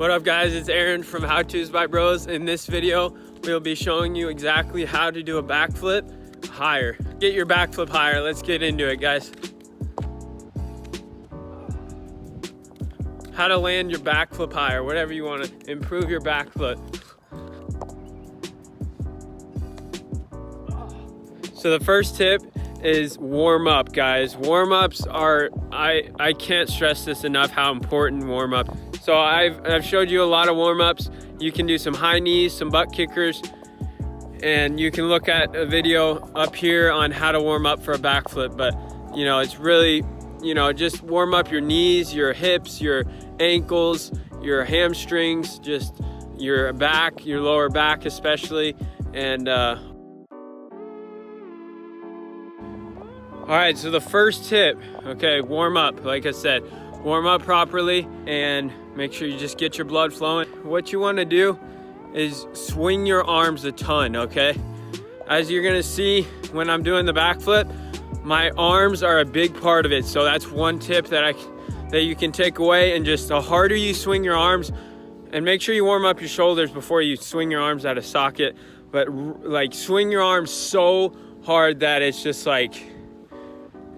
What up guys, it's Aaron from How To's by Bros. In this video, we'll be showing you exactly how to do a backflip higher. Get your backflip higher, let's get into it guys. How to land your backflip higher, whatever you want to improve your backflip. So the first tip is warm up guys. Warm ups are, I can't stress this enough how important warm up. So I've showed you a lot of warm-ups. You can do some high knees, some butt kickers, and you can look at a video up here on how to warm up for a backflip. But you know, it's really, you know, just warm up your knees, your hips, your ankles, your hamstrings, just your back, your lower back especially. And all right, so the first tip, okay, warm up. Like I said, warm up properly and make sure you just get your blood flowing. What you want to do is swing your arms a ton, okay? As you're gonna see when I'm doing the backflip, my arms are a big part of it. So that's one tip that you can take away, and just the harder you swing your arms, and make sure you warm up your shoulders before you swing your arms out of socket, but like swing your arms so hard that it's just like,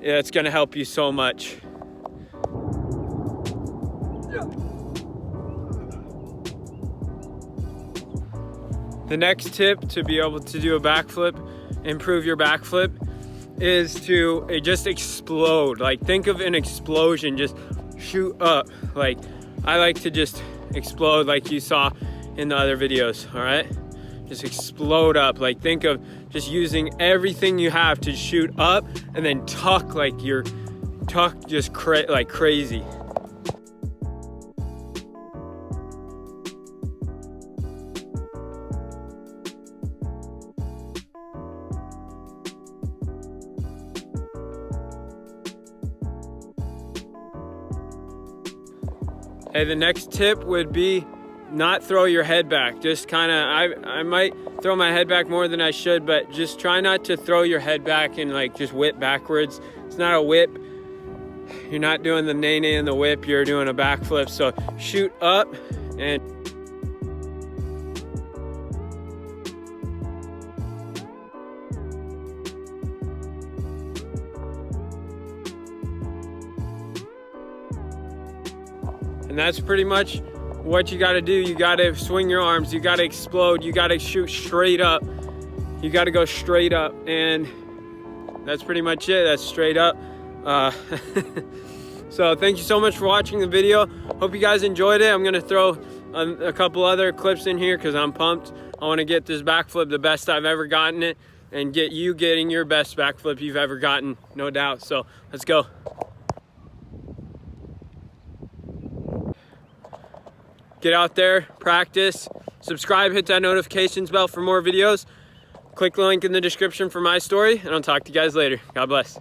yeah, it's gonna help you so much. The next tip to be able to do a backflip, improve your backflip, is to just explode. Like think of an explosion, just shoot up. Like I like to just explode like you saw in the other videos, all right? Just explode up. Like think of just using everything you have to shoot up and then tuck like you're just like crazy. Hey, the next tip would be not throw your head back. Just kind of, I might throw my head back more than I should, but just try not to throw your head back and like just whip backwards. It's not a whip. You're not doing the nay-nay and the whip, you're doing a backflip. So shoot up and that's pretty much what you got to do. You got to swing your arms, you got to explode, you got to shoot straight up, you got to go straight up, and that's pretty much it. That's straight up. So thank you so much for watching the video. Hope you guys enjoyed it. I'm gonna throw a couple other clips in here because I'm pumped. I want to get this backflip the best I've ever gotten it, and get you getting your best backflip you've ever gotten, no doubt. So let's go. Get out there, practice, subscribe, hit that notifications bell for more videos. Click the link in the description for my story, and I'll talk to you guys later. God bless.